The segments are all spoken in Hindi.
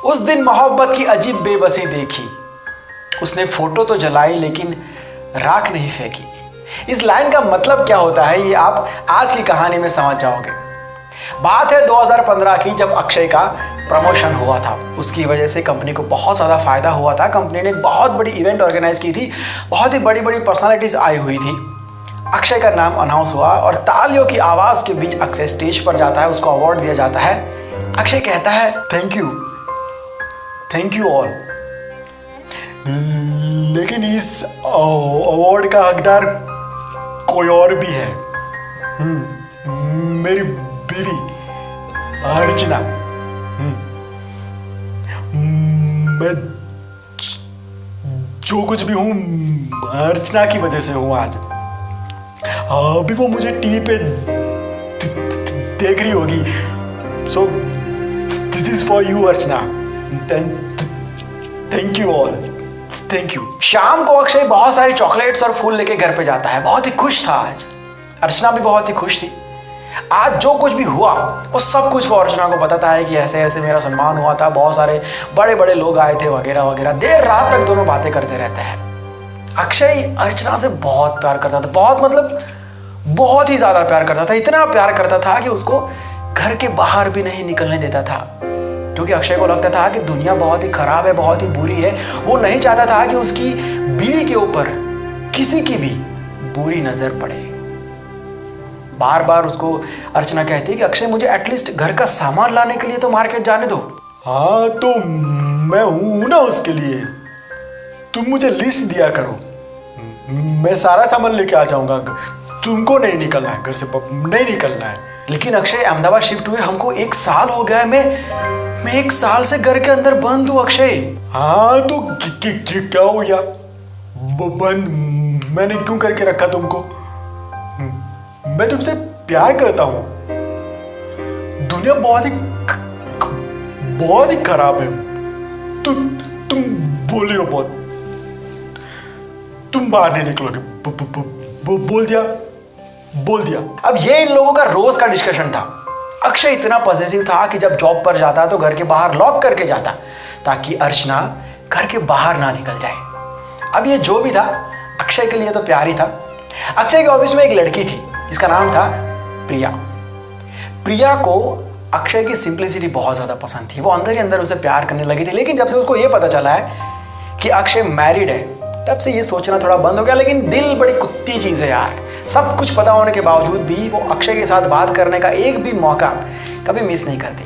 उस दिन मोहब्बत की अजीब बेबसी देखी, उसने फोटो तो जलाई लेकिन राख नहीं फेंकी। इस लाइन का मतलब क्या होता है ये आप आज की कहानी में समझ जाओगे। बात है 2015 की, जब अक्षय का प्रमोशन हुआ था। उसकी वजह से कंपनी को बहुत ज़्यादा फायदा हुआ था। कंपनी ने एक बहुत बड़ी इवेंट ऑर्गेनाइज की थी, बहुत ही बड़ी बड़ी पर्सनालिटीज आई हुई थी। अक्षय का नाम अनाउंस हुआ और तालियों की आवाज़ के बीच अक्षय स्टेज पर जाता है, उसको अवार्ड दिया जाता है। अक्षय कहता है थैंक यू ऑल, लेकिन इस अवार्ड का हकदार कोई और भी है, मेरी बीवी अर्चना। मैं जो कुछ भी हूँ अर्चना की वजह से हूँ आज। अभी वो मुझे टीवी पे देख रही होगी। So this is for you Archana, thank you all, thank you. शाम को अक्षय बहुत सारी चॉकलेट्स और फूल लेके घर पे जाता है। बहुत ही खुश था आज। अर्चना भी बहुत ही खुश थी। आज जो कुछ भी हुआ वो सब कुछ वो अर्चना को बताता है कि ऐसे ऐसे मेरा सम्मान हुआ था, बहुत सारे बड़े बड़े लोग आए थे वगैरह वगैरह। देर रात तक दोनों बातें करते रहते हैं। अक्षय अर्चना से बहुत प्यार करता था, बहुत मतलब बहुत ही ज्यादा प्यार करता था। इतना प्यार करता था कि उसको घर के बाहर भी नहीं निकलने देता था, क्योंकि अक्षय को लगता था कि दुनिया बहुत ही खराब है, बहुत ही बुरी है। वो नहीं चाहता था कि उसकी बीवी के ऊपर किसी की भी बुरी नजर पड़े। बार बार उसको अर्चना कहती है कि अक्षय मुझे एटलीस्ट घर का सामान लाने के लिए तो मार्केट जाने दो। हाँ तो मैं हूं ना उसके लिए, तुम मुझे लिस्ट दिया करो, मैं सारा सामान लेके आ जाऊंगा। तुमको नहीं निकलना है घर से, नहीं निकलना है। लेकिन अक्षय अहमदाबाद शिफ्ट हुए हमको 1 साल हो गया है, मैं 1 साल से घर के अंदर बंद हूँ अक्षय। हाँ तो क्या हो गया बंद? मैंने क्यों करके रखा तुमको? मैं तुमसे प्यार करता हूं। दुनिया बहुत ही खराब है। तुम बोली हो बहुत, तुम बाहर नहीं निकलोगे। बोल दिया। अब ये इन लोगों का रोज का डिस्कशन था। अक्षय इतना पॉजिटिव था कि जब जॉब पर जाता तो घर के बाहर लॉक करके जाता, ताकि अर्चना घर के बाहर ना निकल जाए। अब ये जो भी था अक्षय के लिए तो प्यार ही था। अक्षय के ऑफिस में एक लड़की थी जिसका नाम था प्रिया। प्रिया को अक्षय की सिंप्लिसिटी बहुत ज़्यादा पसंद थी। वो अंदर ही अंदर उसे प्यार करने लगी थी। लेकिन जब से उसको ये पता चला है कि अक्षय मैरिड है, तब से ये सोचना थोड़ा बंद हो गया। लेकिन दिल बड़ी कुत्ती चीज़ है यार। सब कुछ पता होने के बावजूद भी वो अक्षय के साथ बात करने का एक भी मौका कभी मिस नहीं करती।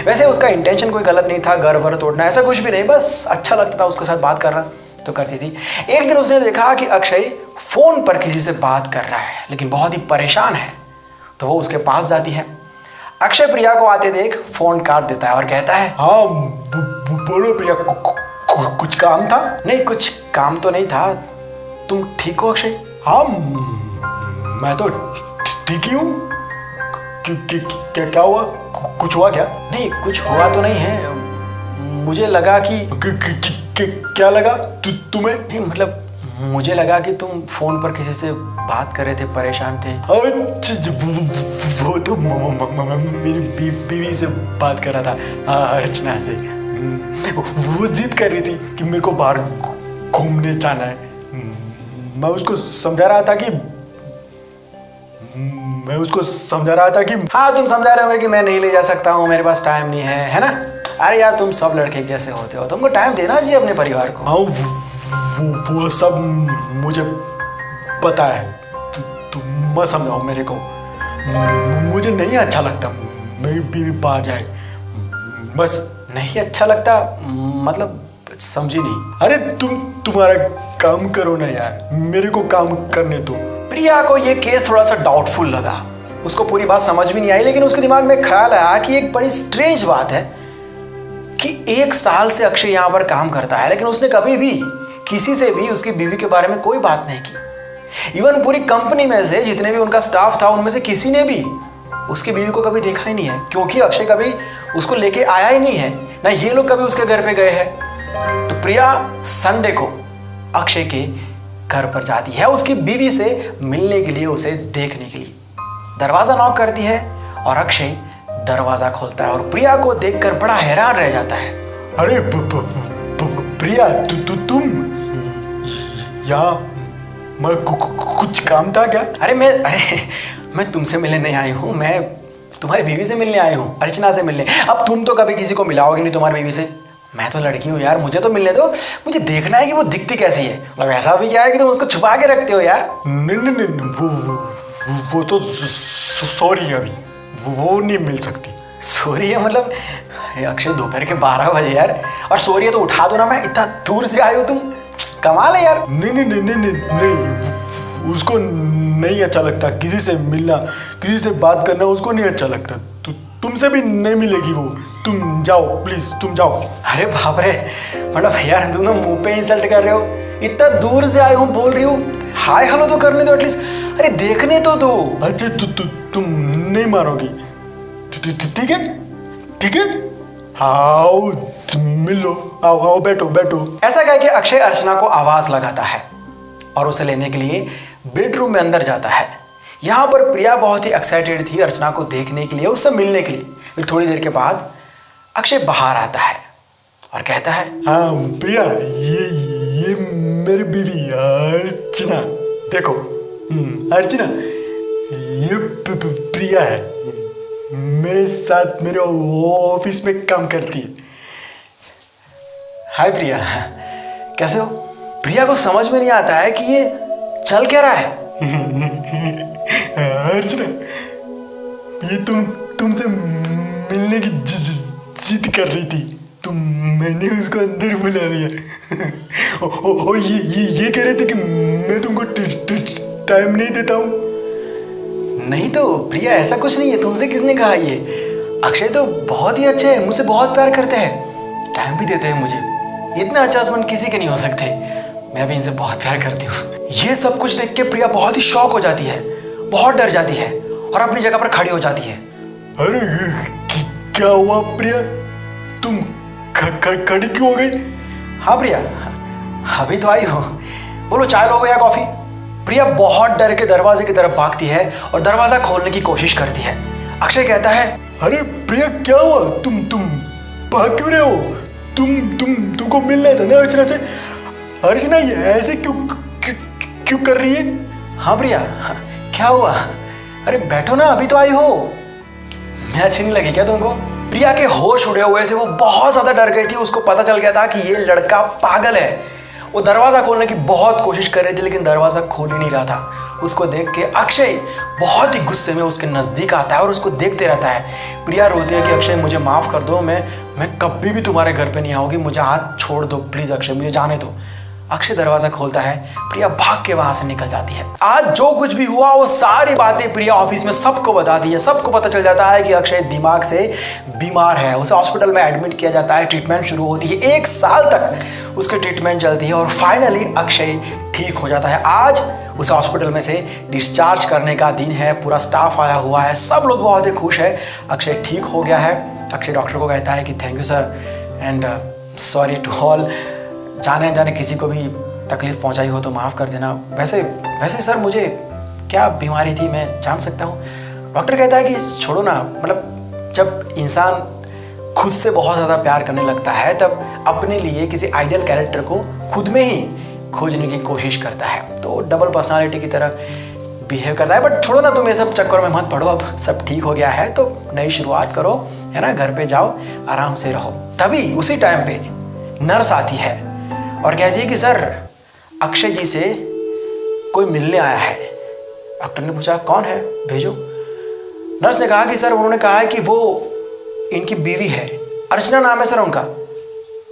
वैसे उसका इंटेंशन कोई गलत नहीं था, घर वर तोड़ना ऐसा कुछ भी नहीं, बस अच्छा लगता था उसके साथ बात करना तो करती थी। एक दिन उसने देखा कि अक्षय फोन पर किसी से बात कर रहा है, लेकिन बहुत ही परेशान है, तो वो उसके पास जाती है। अक्षय प्रिया को आते देख फोन काट देता है और कहता है, हाँ बोलो प्रिया, कुछ काम था? नहीं कुछ काम तो नहीं था। तुम ठीक हो अक्षय? हाँ मैं तो ठीक ही हूँ। क्या हुआ? कुछ हुआ क्या? नहीं कुछ हुआ तो नहीं है। मुझे लगा कि क्या लगा तुम्हें? नहीं मतलब मुझे लगा कि तुम फोन पर किसी से बात कर रहे थे, परेशान थे। वो तो मेरी बीवी से बात कर रहा था, अर्चना से। वो जिद कर रही थी कि मेरे को बाहर घूमने जाना है। मैं उसको समझा रहा था कि हाँ तुम समझा रहे होंगे कि मैं नहीं ले जा सकता हूँ, मेरे पास टाइम नहीं है ना? अरे यार तुम सब लड़के कैसे होते हो, तुमको टाइम देना चाहिए अपने परिवार को। हाँ वो सब मुझे पता है, तुम मत समझाओ मेरे को। मुझे नहीं अच्छा लगता मेरी बीवी बाहर जाए, बस नहीं अच्छा लगता मतलब समझी नहीं। अरे तुम्हारा काम करो ना यार, मेरे को काम करने दो। प्रिया को ये केस थोड़ा सा डाउटफुल लगा, उसको पूरी बात समझ भी नहीं आई। लेकिन उसके दिमाग में ख्याल आया कि एक बड़ी स्ट्रेंज बात है कि 1 साल से अक्षय यहाँ पर काम करता है, लेकिन उसने कभी भी किसी से भी उसकी बीवी के बारे में कोई बात नहीं की। इवन पूरी कंपनी में से जितने भी उनका स्टाफ था, उनमें से किसी ने भी उसकी बीवी को कभी देखा ही नहीं है, क्योंकि अक्षय कभी उसको लेके आया ही नहीं है, ना ये लोग कभी उसके घर पे गए हैं। तो प्रिया संडे को अक्षय के घर पर जाती है उसकी बीवी से मिलने के लिए, उसे देखने के लिए। दरवाजा नॉक करती है और अक्षय दरवाजा खोलता है और प्रिया को देखकर बड़ा हैरान रह जाता है। अरे प्रिया, तुम यहाँ कुछ काम था क्या? अरे मैं तुमसे मिलने नहीं आई हूँ, मैं तुम्हारी बीवी से मिलने आई हूँ, अर्चना से मिलने। अब तुम तो कभी किसी को मिलाओगे नहीं तुम्हारी बीवी से, मैं तो लड़की हूँ यार, मुझे तो मिलने दो, मुझे देखना है कि वो दिखती कैसी है। मतलब ऐसा भी क्या है कि तुम उसको छुपा के रखते हो यार? नहीं, वो तो सॉरी, अभी वो नहीं मिल सकती। सॉरी है मतलब? अरे अक्षय, दोपहर के 12 बजे यार, और सॉरी है तो उठा दो ना, मैं इतना दूर से आई हूँ, तुम कमाल है यार। नहीं, उसको नहीं अच्छा लगता किसी से मिलना, किसी से बात करना, उसको नहीं अच्छा लगता। तुमसे भी नहीं मिलेगी वो, तुम जाओ प्लीज, तुम जाओ। अरे बाप रे, मतलब यार तुम तो मुंह पे इंसल्ट कर रहे हो, इतना दूर से आई हूँ, बोल रही हूँ हाय हेलो तो करने दो एटलीस्ट, अरे देखने तो दो। अच्छा तुम नहीं मारोगी? ठीक है, आओ मिलो, आओ बैठो। ऐसा कह के अक्षय अर्चना को आवाज लगाता है और उसे लेने के लिए बेडरूम में अंदर जाता है। यहाँ पर प्रिया बहुत ही एक्साइटेड थी अर्चना को देखने के लिए, उससे मिलने के लिए। फिर थोड़ी देर के बाद अक्षय बाहर आता है और कहता है, हाँ प्रिया, ये मेरी बीवी अर्चना, देखो अर्चना, ये प्रिया है, मेरे साथ मेरे ऑफिस में काम करती है। हाय प्रिया, कैसे हो? प्रिया को समझ में नहीं आता है कि ये चल क्या रहा है। अर्चना, ये तुमसे मिलने की जिद कर रही थी, मैंने उसको अंदर बुला लिया। और ये कह रहे थे कि मैं तुमको टाइम नहीं देता हूँ। नहीं तो प्रिया, ऐसा कुछ नहीं है, तुमसे किसने कहा ये? अक्षय तो बहुत ही अच्छे हैं, मुझसे बहुत प्यार करते हैं, टाइम भी देते हैं मुझे। इतना अच्छा हस्बैंड किसी के नहीं हो सकते, मैं भी इनसे बहुत प्यार करती हूँ। ये सब कुछ देख के प्रिया बहुत ही शॉक हो जाती है, बहुत डर जाती है और अपनी जगह पर खड़ी हो जाती है। अरे क्या हुआ प्रिया, तुम खड़ी क्यों हो गई? हाँ प्रिया, अभी तो आई हो, बोलो चाय लोगे या कॉफी? प्रिया बहुत डर के दरवाजे की तरफ भागती है और दरवाजा खोलने की कोशिश करती है। अक्षय कहता है, अरे प्रिया क्या हुआ, तुम भाग क्यों रहे हो? तुमको मिलना था ना अर्चना से। अर्चना ये ऐसे क्यों कर रही है? हाँ प्रिया, क्या हुआ? अरे बैठो ना, अभी तो आई हो। मैं अच्छी नहीं लगी क्या तुमको? प्रिया के होश उड़े हुए थे, वो बहुत ज्यादा डर गई थी, उसको पता चल गया था कि ये लड़का पागल है। वो दरवाजा खोलने की बहुत कोशिश कर रही थी लेकिन दरवाजा खोल ही नहीं रहा था। उसको देख के अक्षय बहुत ही गुस्से में उसके नजदीक आता है और उसको देखते रहता है। प्रिया रोती है कि अक्षय मुझे माफ कर दो, मैं कभी भी तुम्हारे घर पे नहीं आऊंगी, मुझे हाथ छोड़ दो प्लीज अक्षय, मुझे जाने दो। अक्षय दरवाजा खोलता है, प्रिया भाग के वहां से निकल जाती है। आज जो कुछ भी हुआ वो सारी बातें प्रिया ऑफिस में सबको बताती है। सबको पता चल जाता है कि अक्षय दिमाग से बीमार है। उसे हॉस्पिटल में एडमिट किया जाता है, ट्रीटमेंट शुरू होती है, 1 साल तक उसकी ट्रीटमेंट चलती है और फाइनली अक्षय ठीक हो जाता है। आज उसे हॉस्पिटल में से डिस्चार्ज करने का दिन है, पूरा स्टाफ आया हुआ है, सब लोग बहुत ही खुश है, अक्षय ठीक हो गया है। अक्षय डॉक्टर को कहता है कि thank you sir and sorry to all, जाने जाने किसी को भी तकलीफ पहुंचाई हो तो माफ़ कर देना। वैसे सर मुझे क्या बीमारी थी मैं जान सकता हूँ? डॉक्टर कहता है कि छोड़ो ना, मतलब जब इंसान खुद से बहुत ज़्यादा प्यार करने लगता है तब अपने लिए किसी आइडियल कैरेक्टर को खुद में ही खोजने की कोशिश करता है, तो डबल पर्सनालिटी की तरह बिहेव करता है। बट छोड़ो ना, तुम ये सब चक्कर में मत पड़ो, अब सब ठीक हो गया है तो नई शुरुआत करो, है ना, घर पे जाओ आराम से रहो। तभी उसी टाइम पे नर्स आती है और कहती है कि सर अक्षय जी से कोई मिलने आया है। डॉक्टर ने पूछा कौन है, भेजो। नर्स ने कहा कि सर उन्होंने कहा है कि वो इनकी बीवी है, अर्चना नाम है सर उनका,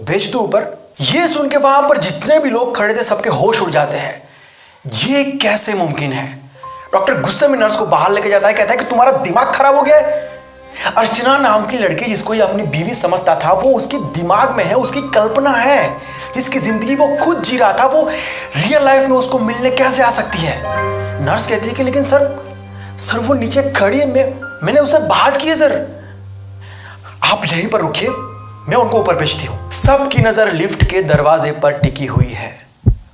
भेज दो ऊपर। ये सुन के वहां पर जितने भी लोग खड़े थे सबके होश उड़ जाते हैं, ये कैसे मुमकिन है? डॉक्टर गुस्से में नर्स को बाहर लेके जाता है, कहता है कि तुम्हारा दिमाग खराब हो गया है। अर्चना नाम की लड़की जिसको ये अपनी बीवी समझता था वो उसके दिमाग में है, उसकी कल्पना है, जिसकी जिंदगी वो खुद जी रहा था, वो रियल लाइफ में उसको मिलने कैसे आ सकती है? नर्स कहती है कि लेकिन सर वो नीचे खड़ी है, मैंने उससे बात की है सर, आप यहीं पर रुकिए, मैं उनको ऊपर भेजती हूं। सबकी नजर लिफ्ट के दरवाजे पर टिकी हुई है।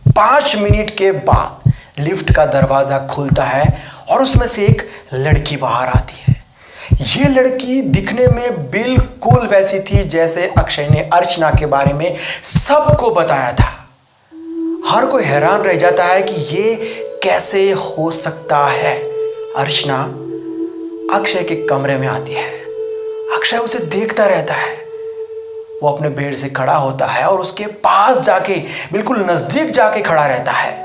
5 मिनट के बाद लिफ्ट का दरवाजा खुलता है और उसमें से एक लड़की बाहर आती है। ये लड़की दिखने में बिल्कुल वैसी थी जैसे अक्षय ने अर्चना के बारे में सबको बताया था। हर कोई हैरान रह जाता है कि ये कैसे हो सकता है। अर्चना अक्षय के कमरे में आती है। अक्षय उसे देखता रहता है। वो अपने बेड से खड़ा होता है और उसके पास जाके, बिल्कुल नजदीक जाके खड़ा रहता है।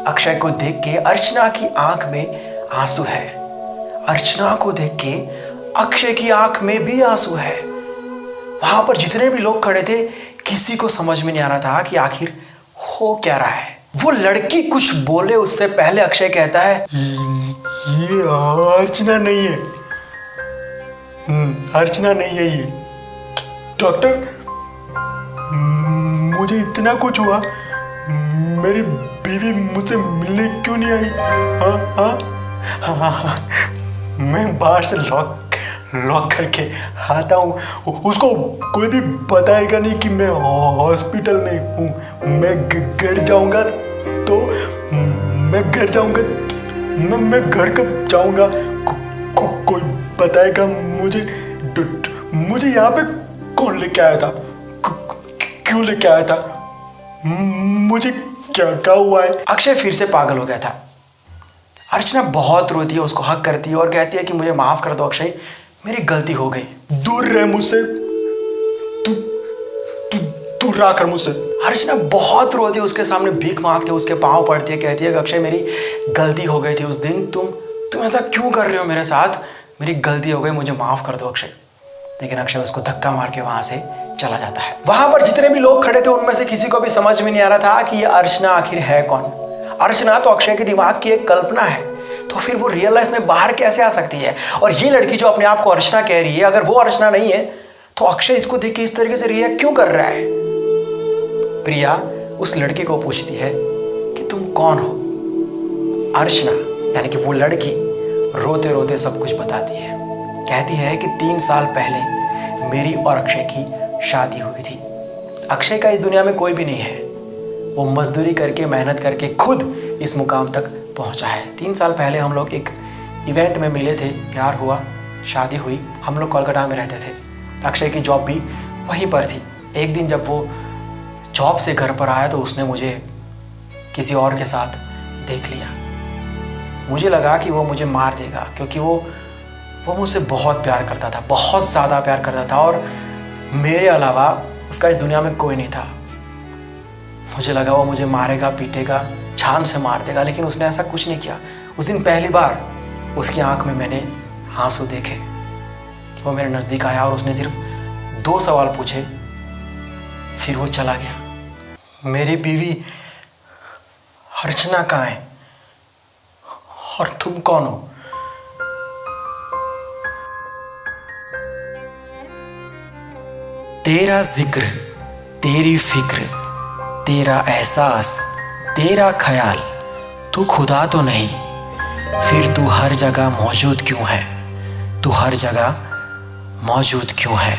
अक्षय को देख के अर्चना की आंख में आंसू है। अर्चना को देख के अक्षय की आंख में भी आंसू है। वहां पर जितने भी लोग खड़े थे, किसी को समझ में नहीं आ रहा था कि आखिर हो क्या रहा है। वो लड़की कुछ बोले उससे पहले अक्षय कहता है, ये अर्चना नहीं है। अर्चना नहीं है ये। डॉक्टर, मुझे इतना कुछ हुआ, मेरी बीवी मुझसे मिलने क्यों नहीं आई? हाँ, मैं बाहर से लॉक करके आता हूँ। उसको कोई भी बताएगा नहीं कि मैं हॉस्पिटल में हूँ। मैं घर जाऊँगा तो मैं घर कब जाऊँगा? कोई बताएगा मुझे यहाँ पे कौन लेके आया था? क्यों लेके आया था? मुझे क्या हुआ है? अक्षय फिर से पागल हो गया था। अर्चना बहुत रोती है, उसको हक करती है और कहती है कि मुझे माफ कर दो अक्षय, मेरी गलती हो गई। दूर रह मुझसे, तू रहा मुझसे। अर्चना बहुत रोती है, उसके सामने भीख मांगती है, उसके पांव पड़ती है, कहती है कि अक्षय मेरी गलती हो गई थी उस दिन, तुम ऐसा क्यों कर रहे हो मेरे साथ? मेरी गलती हो गई, मुझे माफ कर दो अक्षय। लेकिन अक्षय उसको धक्का मार के वहां से चला जाता है। वहां पर जितने भी लोग खड़े थे उनमें से किसी को भी समझ में नहीं आ रहा था कि ये अर्चना आखिर है कौन। अर्चना तो अक्षय के दिमाग की एक कल्पना है, तो फिर वो रियल लाइफ में बाहर कैसे आ सकती है? और ये लड़की जो अपने आप को अर्चना कह रही है, अगर वो अर्चना नहीं है तो अक्षय इसको देख के इस तरीके से रिएक्ट क्यों कर रहा है? प्रिया उस लड़की को पूछती है कि तुम कौन हो? अर्चना यानी कि वो लड़की रोते रोते सब कुछ बताती है। कहती है कि 3 साल पहले मेरी और अक्षय की शादी हुई थी। अक्षय का इस दुनिया में कोई भी नहीं है। वो मजदूरी करके, मेहनत करके खुद इस मुकाम तक पहुंचा है। 3 साल पहले हम लोग एक इवेंट में मिले थे, प्यार हुआ, शादी हुई। हम लोग कोलकाता में रहते थे। अक्षय की जॉब भी वहीं पर थी। एक दिन जब वो जॉब से घर पर आया तो उसने मुझे किसी और के साथ देख लिया। मुझे लगा कि वो मुझे मार देगा, क्योंकि वो मुझसे बहुत प्यार करता था, बहुत ज़्यादा प्यार करता था, और मेरे अलावा उसका इस दुनिया में कोई नहीं था। मुझे लगा वो मुझे मारेगा, पीटेगा, जान से मार देगा, लेकिन उसने ऐसा कुछ नहीं किया। उस दिन पहली बार उसकी आंख में मैंने आंसू देखे। वो मेरे नज़दीक आया और उसने सिर्फ 2 सवाल पूछे, फिर वो चला गया। मेरी बीवी अर्चना कहाँ है और तुम कौन हो? तेरा जिक्र, तेरी फिक्र, तेरा एहसास, तेरा ख्याल, तू खुदा तो नहीं, फिर तू हर जगह मौजूद क्यों है? तू हर जगह मौजूद क्यों है?